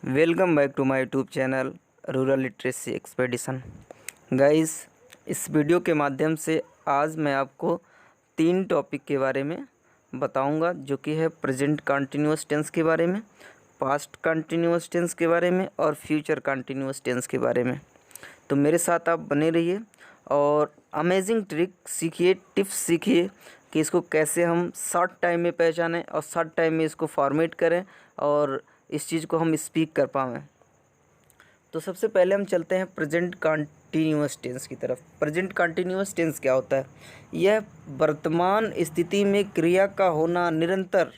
Welcome back to my YouTube channel rural literacy expedition. Guys, इस video के माध्यम से आज मैं आपको 3 टॉपिक के बारे में बताऊंगा, जो कि है प्रेजेंट कंटिन्यूअस टेंस के बारे में, पास्ट कंटिन्यूअस टेंस के बारे में और फ्यूचर कंटिन्यूअस टेंस के बारे में। तो मेरे साथ आप बने रहिए और अमेजिंग ट्रिक सीखिए, टिप्स सीखिए कि इसको कैसे हम शॉर्ट टाइम में पहचानें और शॉर्ट टाइम में इसको फॉर्मेट करें और इस चीज़ को हम स्पीक कर पाएँ। तो सबसे पहले हम चलते हैं प्रेजेंट कंटिन्यूअस टेंस की तरफ। प्रेजेंट कंटिन्यूअस टेंस क्या होता है? यह वर्तमान स्थिति में क्रिया का होना निरंतर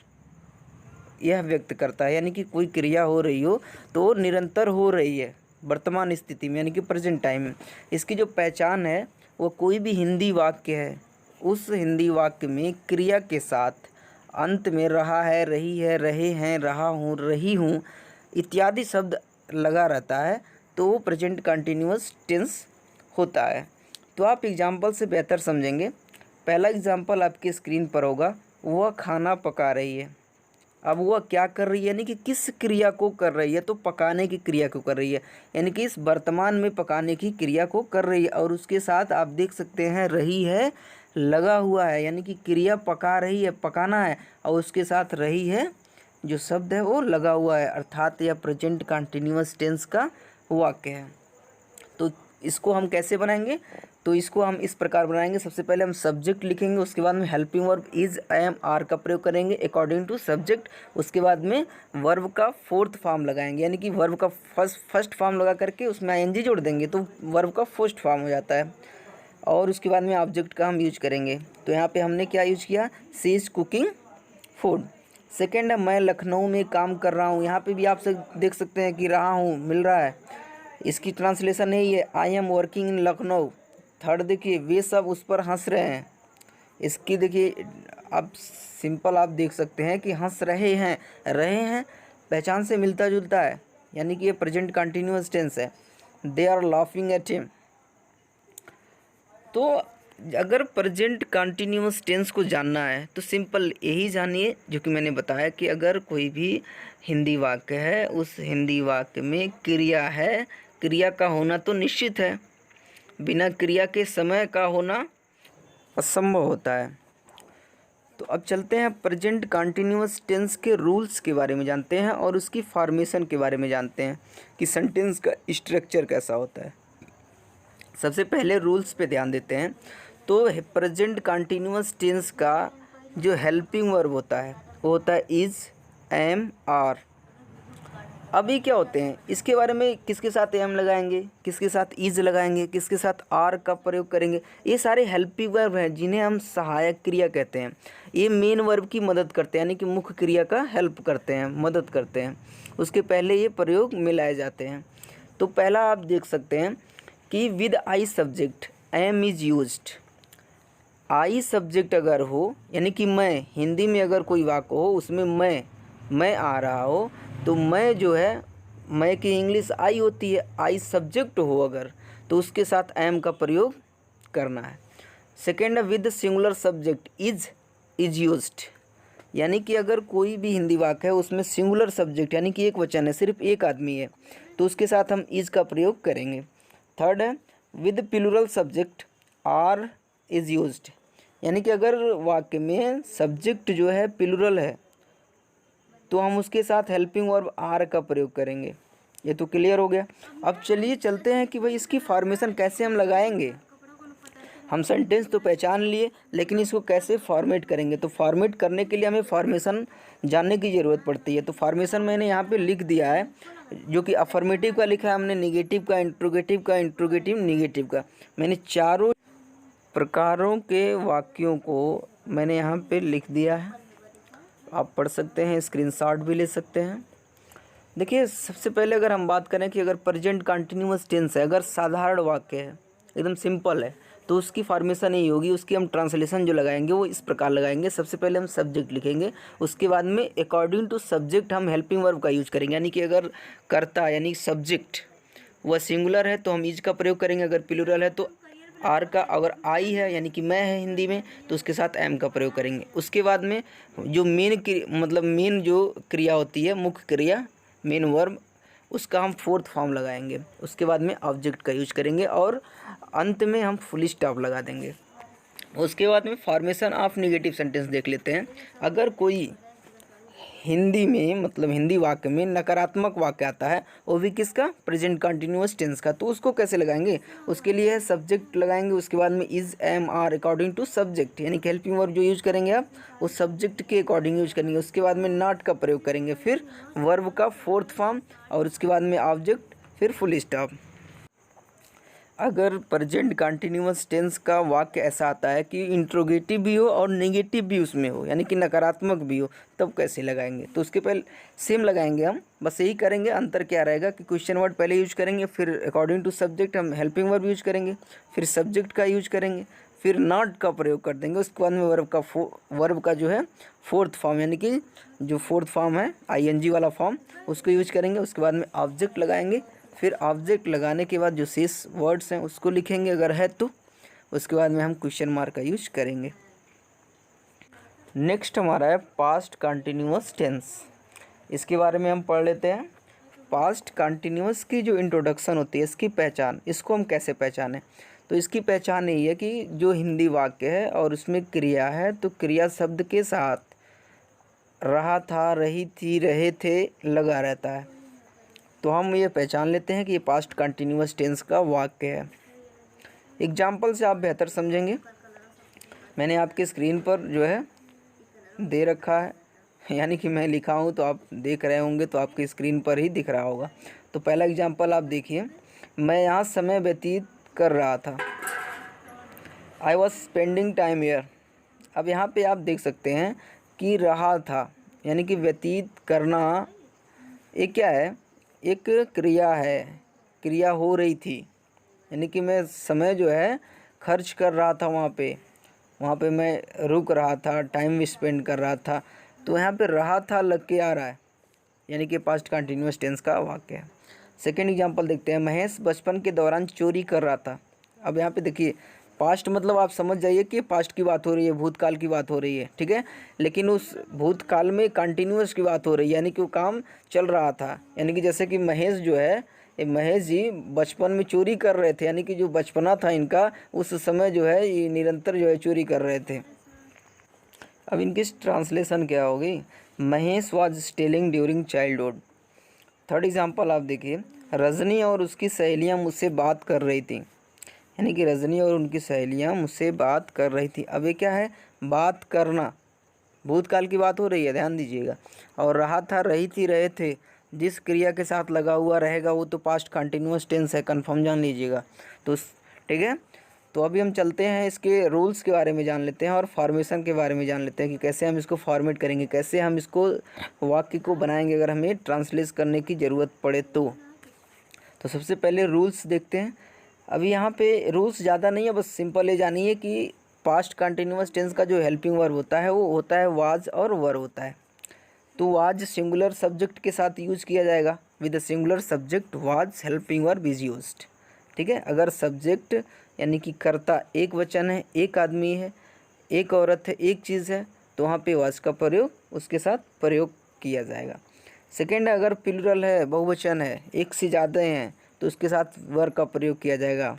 यह व्यक्त करता है, यानी कि कोई क्रिया हो रही हो तो निरंतर हो रही है वर्तमान स्थिति में, यानी कि प्रेजेंट टाइम में। इसकी जो पहचान है वो कोई भी हिंदी वाक्य है, उस हिंदी वाक्य में क्रिया के साथ अंत में रहा है, रही है, रहे हैं, रहा हूँ, रही हूँ इत्यादि शब्द लगा रहता है, तो वो प्रेजेंट कंटिन्यूअस टेंस होता है। तो आप एग्जाम्पल से बेहतर समझेंगे। पहला एग्जाम्पल आपकी स्क्रीन पर होगा। वह खाना पका रही है। अब वह क्या कर रही है, यानी कि किस क्रिया को कर रही है? तो पकाने की क्रिया को कर रही है, यानी कि इस वर्तमान में पकाने की क्रिया को कर रही है। और उसके साथ आप देख सकते हैं रही है लगा हुआ है, यानी कि क्रिया पका रही है, पकाना है, और उसके साथ रही है जो शब्द है वो लगा हुआ है, अर्थात यह प्रेजेंट कंटिन्यूअस टेंस का वाक्य है। तो इसको हम कैसे बनाएंगे? तो इसको हम इस प्रकार बनाएंगे। सबसे पहले हम सब्जेक्ट लिखेंगे, उसके बाद में helping verb is, am, are का प्रयोग करेंगे अकॉर्डिंग टू सब्जेक्ट। उसके बाद में वर्ब का फोर्थ फॉर्म लगाएंगे, यानी कि वर्ब का फर्स्ट फॉर्म लगा करके उसमें आईएनजी जोड़ देंगे तो वर्ब का फर्स्ट फॉर्म हो जाता है। और उसके बाद में ऑब्जेक्ट का हम यूज करेंगे। तो यहाँ पे हमने क्या यूज किया? She is cooking food. Second है मैं लखनऊ में काम कर रहा हूँ। यहाँ पे भी आप देख सकते हैं कि रहा हूँ मिल रहा है, इसकी ट्रांसलेशन है ये I am working in Lucknow. Third देखिए वे सब उस पर हंस रहे हैं। इसकी देखिए आप सिंपल आप देख सकते हैं कि हंस रहे हैं पहचान से मिलता जुलता है, यानी कि ये प्रेजेंट कंटिन्यूअस टेंस है। They are laughing at him. तो अगर प्रेजेंट कंटिन्यूअस टेंस को जानना है तो सिंपल यही जानिए जो कि मैंने बताया कि अगर कोई भी हिंदी वाक्य है, उस हिंदी वाक्य में क्रिया है, क्रिया का होना तो निश्चित है, बिना क्रिया के समय का होना असंभव होता है। तो अब चलते हैं प्रेजेंट कंटिन्यूअस टेंस के रूल्स के बारे में जानते हैं और उसकी फॉर्मेशन के बारे में जानते हैं कि सेंटेंस का स्ट्रक्चर कैसा होता है। सबसे पहले रूल्स पे ध्यान देते हैं। तो प्रेजेंट कंटिन्यूअस टेंस का जो हेल्पिंग वर्ब होता है वो होता है इज, एम, आर। अभी क्या होते हैं इसके बारे में, किसके साथ एम लगाएंगे, किसके साथ इज लगाएंगे, किसके साथ आर का प्रयोग करेंगे, ये सारे हेल्पिंग वर्ब हैं जिन्हें हम सहायक क्रिया कहते हैं। ये मेन वर्ब की मदद करते हैं, यानी कि मुख्य क्रिया का हेल्प करते हैं, मदद करते हैं, उसके पहले ये प्रयोग मिलाए जाते हैं। तो पहला आप देख सकते हैं कि with I subject am is used. I subject अगर हो, यानी कि मैं, हिंदी में अगर कोई वाक्य हो उसमें मैं आ रहा हो, तो मैं जो है, मैं की इंग्लिश आई होती है, आई सब्जेक्ट हो अगर, तो उसके साथ एम का प्रयोग करना है। Second, with singular subject is used, यानी कि अगर कोई भी हिंदी वाक्य है उसमें सिंगुलर सब्जेक्ट यानी कि एक वचन है, सिर्फ एक आदमी है, तो उसके साथ हम इज का प्रयोग करेंगे। थर्ड है with plural subject are is used, यानी कि अगर वाक्य में सब्जेक्ट जो है प्लूरल है तो हम उसके साथ हेल्पिंग वर्ब आर का प्रयोग करेंगे। ये तो क्लियर हो गया। अब चलिए चलते हैं कि भाई इसकी फॉर्मेशन कैसे हम लगाएंगे। हम सेंटेंस तो पहचान लिए, लेकिन इसको कैसे फॉर्मेट करेंगे? तो फॉर्मेट करने के लिए हमें फॉर्मेशन जानने की ज़रूरत पड़ती है। तो फॉर्मेशन मैंने यहाँ पे लिख दिया है, जो कि अफर्मेटिव का लिखा है हमने, नेगेटिव का, इंट्रोगेटिव, नेगेटिव का। मैंने चारों प्रकारों के वाक्यों को मैंने यहाँ पे लिख दिया है, आप पढ़ सकते हैं, स्क्रीनशॉट भी ले सकते हैं। देखिए सबसे पहले अगर हम बात करें कि अगर प्रेजेंट कंटिन्यूअस टेंस है, अगर साधारण वाक्य है, एकदम सिंपल है, तो उसकी फॉर्मेशन यही होगी। उसकी हम ट्रांसलेशन जो लगाएंगे वो इस प्रकार लगाएंगे। सबसे पहले हम सब्जेक्ट लिखेंगे, उसके बाद में अकॉर्डिंग टू सब्जेक्ट हम हेल्पिंग वर्ब का यूज करेंगे, यानी कि अगर कर्ता यानी सब्जेक्ट वह सिंगुलर है तो हम इज का प्रयोग करेंगे, अगर प्लूरल है तो आर का, अगर आई है यानी कि मैं है हिंदी में तो उसके साथ एम का प्रयोग करेंगे। उसके बाद में जो मेन जो क्रिया होती है, मुख्य क्रिया, मेन वर्ब, उसका हम फोर्थ फॉर्म लगाएंगे, उसके बाद में ऑब्जेक्ट का यूज करेंगे और अंत में हम फुल स्टॉप लगा देंगे। उसके बाद में फॉर्मेशन ऑफ नेगेटिव सेंटेंस देख लेते हैं। अगर कोई हिंदी में मतलब हिंदी वाक्य में नकारात्मक वाक्य आता है, वो भी किसका, प्रेजेंट कंटिन्यूअस टेंस का, तो उसको कैसे लगाएंगे, उसके लिए है सब्जेक्ट लगाएंगे, उसके बाद में is, am, are according to subject, यानी कि हेल्पिंग वर्ब जो यूज करेंगे आप उस सब्जेक्ट के अकॉर्डिंग यूज करेंगे। उसके बाद में नॉट का प्रयोग करेंगे, फिर वर्ब का फोर्थ फॉर्म और उसके बाद में ऑब्जेक्ट, फिर फुल स्टॉप। अगर प्रेजेंट कंटिन्यूअस टेंस का वाक्य ऐसा आता है कि इंट्रोगेटिव भी हो और नेगेटिव भी उसमें हो, यानी कि नकारात्मक भी हो, तब कैसे लगाएंगे, तो उसके पहले सेम लगाएंगे हम, बस यही करेंगे। अंतर क्या रहेगा कि क्वेश्चन वर्ड पहले यूज करेंगे, फिर अकॉर्डिंग टू सब्जेक्ट हम हेल्पिंग वर्ब यूज करेंगे, फिर सब्जेक्ट का यूज करेंगे, फिर नॉट का प्रयोग कर देंगे। उसके बाद में वर्ब का जो है फोर्थ फॉर्म, यानी कि जो फोर्थ फॉर्म है ING वाला फॉर्म, उसको यूज करेंगे। उसके बाद में ऑब्जेक्ट लगाएंगे, फिर ऑब्जेक्ट लगाने के बाद जो शेष वर्ड्स हैं उसको लिखेंगे अगर है तो। उसके बाद में हम क्वेश्चन मार्क का यूज करेंगे। नेक्स्ट हमारा है पास्ट कंटिन्यूअस टेंस। इसके बारे में हम पढ़ लेते हैं। पास्ट कंटिन्यूअस की जो इंट्रोडक्शन होती है, इसकी पहचान, इसको हम कैसे पहचानें, तो इसकी पहचान यही है कि जो हिंदी वाक्य है और उसमें क्रिया है, तो क्रिया शब्द के साथ रहा था, रही थी, रहे थे लगा रहता है, तो हम ये पहचान लेते हैं कि ये पास्ट कंटिन्यूअस टेंस का वाक्य है। एग्जाम्पल से आप बेहतर समझेंगे। मैंने आपके स्क्रीन पर जो है दे रखा है, यानी कि मैं लिखा हूँ तो आप देख रहे होंगे, तो आपकी स्क्रीन पर ही दिख रहा होगा। तो पहला एग्जाम्पल आप देखिए, मैं यहाँ समय व्यतीत कर रहा था, I was spending time here. अब यहाँ पे आप देख सकते हैं कि रहा था, यानी कि व्यतीत करना, एक क्या है, एक क्रिया है, क्रिया हो रही थी, यानी कि मैं समय जो है खर्च कर रहा था, वहाँ पे मैं रुक रहा था, टाइम स्पेंड कर रहा था, तो यहाँ पे रहा था लग के आ रहा है, यानी कि पास्ट कंटिन्यूअस टेंस का वाक्य है। सेकेंड एग्जांपल देखते हैं, महेश बचपन के दौरान चोरी कर रहा था। अब यहाँ पे देखिए पास्ट मतलब आप समझ जाइए कि पास्ट की बात हो रही है, भूतकाल की बात हो रही है, ठीक है, लेकिन उस भूतकाल में कंटिन्यूअस की बात हो रही है, यानी कि वो काम चल रहा था। यानी कि जैसे कि महेश जो है, ये महेश जी बचपन में चोरी कर रहे थे, यानी कि जो बचपना था इनका, उस समय जो है ये निरंतर जो है चोरी कर रहे थे। अब इनकी ट्रांसलेशन क्या होगी, Mahesh was stealing during childhood. Third example आप देखिए, रजनी और उसकी सहेलियां मुझसे बात कर रही थी, यानी कि रजनी और उनकी सहेलियां मुझसे बात कर रही थी। अब ये क्या है, बात करना, भूतकाल की बात हो रही है, ध्यान दीजिएगा। और रहा था, रही थी, रहे थे, जिस क्रिया के साथ लगा हुआ रहेगा वो तो पास्ट कंटिन्यूअस टेंस है, कन्फर्म जान लीजिएगा। तो ठीक है, तो अभी हम चलते हैं, इसके रूल्स के बारे में जान लेते हैं और फॉर्मेशन के बारे में जान लेते हैं कि कैसे हम इसको फॉर्मेट करेंगे, कैसे हम इसको वाक्य को बनाएंगे अगर हमें ट्रांसलेट करने की ज़रूरत पड़े तो। सबसे पहले रूल्स देखते हैं। अभी यहाँ पे रूल्स ज़्यादा नहीं है, बस सिंपल ये जानिए कि पास्ट कंटिन्यूअस टेंस का जो हेल्पिंग वर्ब होता है वो होता है वाज और वर होता है। तो वाज सिंगुलर सब्जेक्ट के साथ यूज़ किया जाएगा, with the singular subject was helping verb is used, ठीक है। अगर सब्जेक्ट यानी कि कर्ता एक वचन है, एक आदमी है, एक औरत है, एक चीज़ है, तो वहाँ पे वाज का प्रयोग उसके साथ प्रयोग किया जाएगा। सेकेंड, अगर प्लूरल है, बहुवचन है, एक से ज़्यादा हैं, तो उसके साथ वर का प्रयोग किया जाएगा।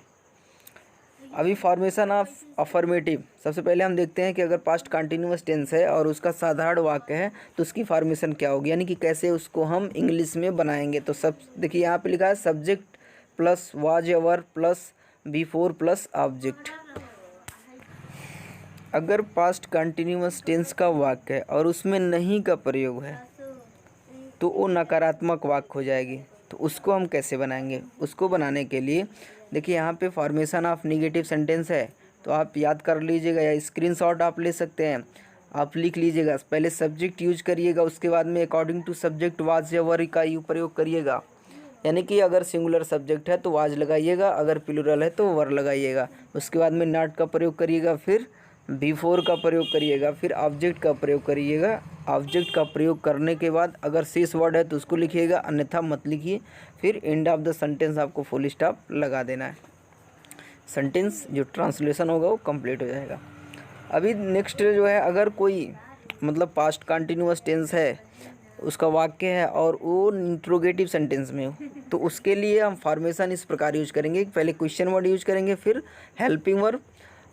अभी फॉर्मेशन ऑफ अफर्मेटिव, सबसे पहले हम देखते हैं कि अगर पास्ट कंटिन्यूअस टेंस है और उसका साधारण वाक्य है तो उसकी फॉर्मेशन क्या होगी, यानी कि कैसे उसको हम इंग्लिश में बनाएंगे। तो सब देखिए यहाँ पे लिखा है सब्जेक्ट प्लस वाज या वर प्लस बिफोर प्लस ऑब्जेक्ट। अगर पास्ट कंटिन्यूअस टेंस का वाक्य है और उसमें नहीं का प्रयोग है तो वो नकारात्मक वाक्य हो जाएगी। तो उसको हम कैसे बनाएंगे, उसको बनाने के लिए देखिए यहाँ पे फॉर्मेशन ऑफ नेगेटिव सेंटेंस है, तो आप याद कर लीजिएगा या स्क्रीनशॉट आप ले सकते हैं, आप लिख लीजिएगा। पहले सब्जेक्ट यूज करिएगा, उसके बाद में अकॉर्डिंग टू सब्जेक्ट वाज या वर का यू प्रयोग करिएगा, यानी कि अगर सिंगुलर सब्जेक्ट है तो वाज लगाइएगा, अगर प्लूरल है तो वर लगाइएगा। उसके बाद में नॉट का प्रयोग करिएगा, फिर बिफोर का प्रयोग करिएगा, फिर ऑब्जेक्ट का प्रयोग करिएगा। ऑब्जेक्ट का प्रयोग करने के बाद अगर शेष वर्ड है तो उसको लिखिएगा, अन्यथा मत लिखिए। फिर एंड ऑफ द सेंटेंस आपको फुल स्टॉप लगा देना है, सेंटेंस जो ट्रांसलेशन होगा वो कंप्लीट हो जाएगा। अभी नेक्स्ट जो है, अगर कोई मतलब पास्ट कंटिन्यूअस टेंस है उसका वाक्य है और वो इंट्रोगेटिव सेंटेंस में हो, तो उसके लिए हम फॉर्मेशन इस प्रकार यूज करेंगे। पहले क्वेश्चन वर्ड यूज करेंगे, फिर हेल्पिंग वर्ब,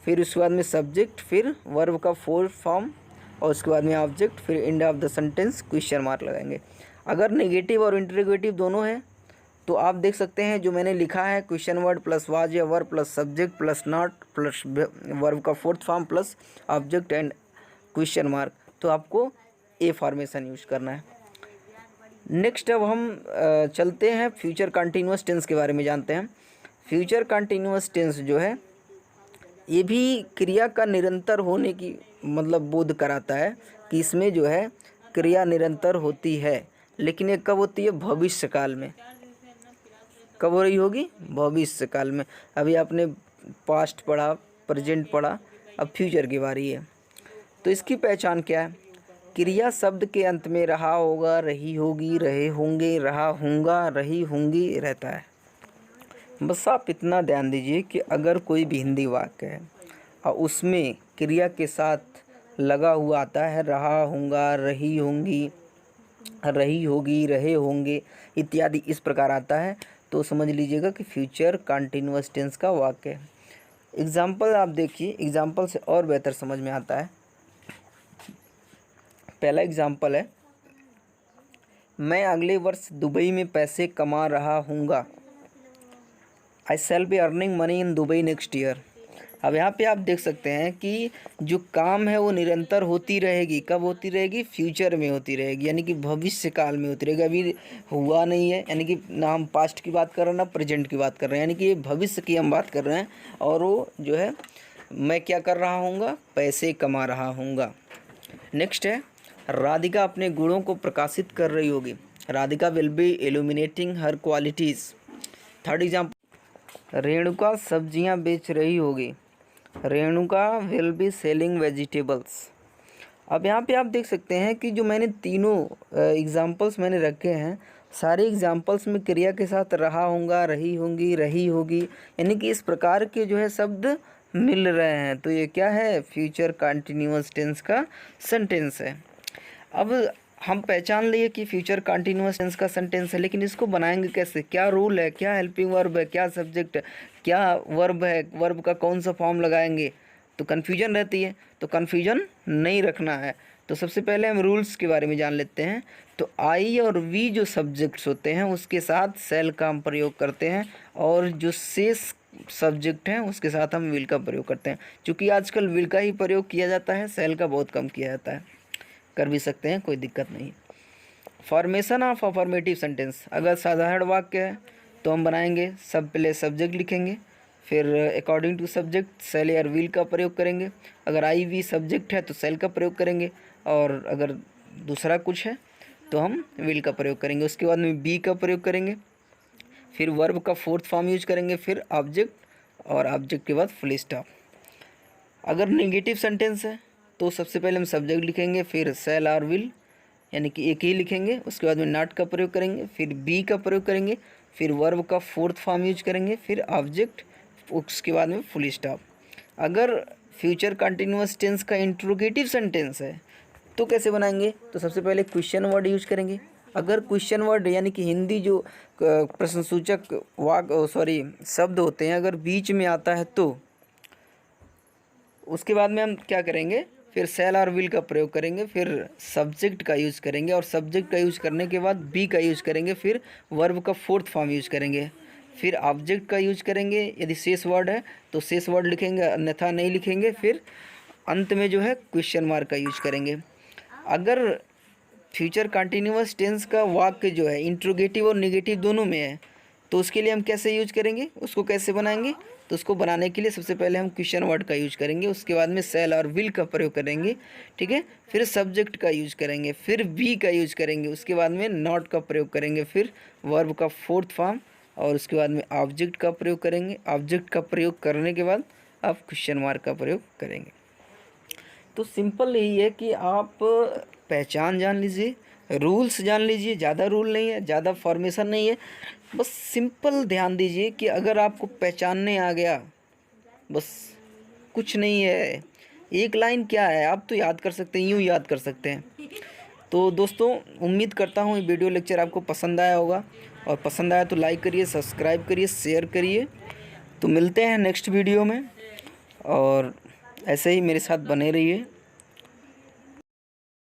फिर उसके बाद में सब्जेक्ट, फिर वर्ब का फोर्थ फॉर्म, और उसके बाद में ऑब्जेक्ट, फिर end of the sentence question mark लगाएंगे। अगर नेगेटिव और इंट्रोगेटिव दोनों है तो आप देख सकते हैं जो मैंने लिखा है, क्वेश्चन वर्ड प्लस वाज या verb plus subject plus not plus verb का fourth form plus object and question mark, तो आपको ए फॉर्मेशन यूज करना है। नेक्स्ट अब हम चलते हैं फ्यूचर कंटिन्यूअस टेंस के बारे में जानते हैं। फ्यूचर कंटिन्यूअस टेंस जो है ये भी क्रिया का निरंतर होने की मतलब बोध कराता है कि इसमें जो है क्रिया निरंतर होती है, लेकिन ये कब होती है? भविष्य काल में। कब हो रही होगी? भविष्य काल में। अभी आपने पास्ट पढ़ा, प्रेजेंट पढ़ा, अब फ्यूचर की बारी है। तो इसकी पहचान क्या है? क्रिया शब्द के अंत में रहा होगा, रही होगी, रहे होंगे, रहा होऊंगा, रही होंगी रहता है। बस आप इतना ध्यान दीजिए कि अगर कोई भी हिंदी वाक्य है और उसमें क्रिया के साथ लगा हुआ आता है रहा होऊंगा, रही होंगी, रही होगी, रहे होंगे इत्यादि इस प्रकार आता है, तो समझ लीजिएगा कि फ्यूचर कंटिन्यूअस टेंस का वाक्य है। एग्जाम्पल आप देखिए, एग्जाम्पल से और बेहतर समझ में आता है। पहला एग्जाम्पल है, मैं अगले वर्ष दुबई में पैसे कमा रहा हूँगा। I shall be earning money in Dubai next year. अब यहाँ पे आप देख सकते हैं कि जो काम है वो निरंतर होती रहेगी। कब होती रहेगी? फ्यूचर में होती रहेगी, यानी कि भविष्य काल में होती रहेगी। अभी हुआ नहीं है, यानी कि ना हम पास्ट की बात कर रहे हैं ना प्रेजेंट की बात कर रहे हैं, यानी कि ये भविष्य की हम बात कर रहे हैं। और वो जो है मैं क्या कर रहा हूँगा? पैसे कमा रहा हूँगा। नेक्स्ट है, राधिका अपने गुणों को प्रकाशित कर रही होगी। Radhika will be illuminating her qualities. Third example, Renuka सब्जियां बेच रही होगी। Renuka will be selling vegetables. अब यहाँ पे आप देख सकते हैं कि जो मैंने तीनों एग्जाम्पल्स मैंने रखे हैं, सारे एग्जाम्पल्स में क्रिया के साथ रहा होगा, रही होंगी, रही होगी, यानी कि इस प्रकार के जो है शब्द मिल रहे हैं। तो ये क्या है? फ्यूचर कंटिन्यूअस टेंस का सेंटेंस है। अब हम पहचान लिए कि फ्यूचर कंटिन्यूअस टेंस का सेंटेंस है, लेकिन इसको बनाएंगे कैसे? क्या रूल है? क्या हेल्पिंग वर्ब है? क्या सब्जेक्ट है? क्या वर्ब है? वर्ब का कौन सा फॉर्म लगाएंगे? तो कन्फ्यूजन रहती है, तो कन्फ्यूजन नहीं रखना है। तो सबसे पहले हम रूल्स के बारे में जान लेते हैं। तो आई और वी जो सब्जेक्ट्स होते हैं उसके साथ सेल का हम प्रयोग करते हैं, और जो शेष सब्जेक्ट हैं उसके साथ हम विल का प्रयोग करते हैं। क्योंकि आजकल विल का ही प्रयोग किया जाता है, सेल का बहुत कम किया जाता है। कर भी सकते हैं, कोई दिक्कत नहीं। फॉर्मेशन ऑफ अफर्मेटिव सेंटेंस, अगर साधारण वाक्य है तो हम बनाएंगे सब पहले सब्जेक्ट लिखेंगे, फिर अकॉर्डिंग टू सब्जेक्ट सेल या विल का प्रयोग करेंगे। अगर आई वी सब्जेक्ट है तो सेल का प्रयोग करेंगे, और अगर दूसरा कुछ है तो हम विल का प्रयोग करेंगे। उसके बाद में बी का प्रयोग करेंगे, फिर वर्ब का फोर्थ फॉर्म यूज करेंगे, फिर ऑब्जेक्ट, और ऑब्जेक्ट के बाद फुल स्टॉप। अगर नेगेटिव सेंटेंस है तो सबसे पहले हम सब्जेक्ट लिखेंगे, फिर सेल और विल, यानी कि एक ही लिखेंगे। उसके बाद में नॉट का प्रयोग करेंगे, फिर बी का प्रयोग करेंगे, फिर वर्ब का फोर्थ फॉर्म यूज करेंगे, फिर ऑब्जेक्ट, उसके बाद में फुल स्टॉप। अगर फ्यूचर कंटिन्यूअस टेंस का इंट्रोगेटिव सेंटेंस है तो कैसे बनाएंगे? तो सबसे पहले क्वेश्चन वर्ड यूज करेंगे। अगर क्वेश्चन वर्ड यानी कि हिंदी जो प्रश्नसूचक शब्द होते हैं अगर बीच में आता है तो उसके बाद में हम क्या करेंगे? फिर सेल और विल का प्रयोग करेंगे, फिर सब्जेक्ट का यूज़ करेंगे, और सब्जेक्ट का यूज़ करने के बाद बी का यूज़ करेंगे, फिर वर्ब का फोर्थ फॉर्म यूज़ करेंगे, फिर ऑब्जेक्ट का यूज़ करेंगे। यदि शेष वर्ड है तो शेष वर्ड लिखेंगे, अन्यथा नहीं लिखेंगे। फिर अंत में जो है क्वेश्चन मार्क का यूज करेंगे। अगर फ्यूचर कंटिन्यूअस टेंस का वाक्य जो है इंट्रोगेटिव और नेगेटिव दोनों में है तो उसके लिए हम कैसे यूज करेंगे? उसको कैसे बनाएंगे? तो उसको बनाने के लिए सबसे पहले हम क्वेश्चन वर्ड का यूज करेंगे, उसके बाद में सेल और विल का प्रयोग करेंगे, ठीक है। फिर सब्जेक्ट का यूज करेंगे, फिर बी का यूज करेंगे, उसके बाद में नॉट का प्रयोग करेंगे, फिर वर्ब का फोर्थ फॉर्म, और उसके बाद में ऑब्जेक्ट का प्रयोग करेंगे। ऑब्जेक्ट का प्रयोग करने के बाद आप क्वेश्चन मार्क का प्रयोग करेंगे। तो सिंपल यही है कि आप पहचान जान लीजिए, रूल्स जान लीजिए। ज़्यादा रूल नहीं है, ज़्यादा फॉर्मेशन नहीं है, बस सिंपल ध्यान दीजिए कि अगर आपको पहचानने आ गया, बस कुछ नहीं है। एक लाइन क्या है, आप तो याद कर सकते हैं, यूँ याद कर सकते हैं। तो दोस्तों उम्मीद करता हूँ ये वीडियो लेक्चर आपको पसंद आया होगा, और पसंद आया तो लाइक करिए, सब्सक्राइब करिए, शेयर करिए। तो मिलते हैं नेक्स्ट वीडियो में, और ऐसे ही मेरे साथ बने रहिए।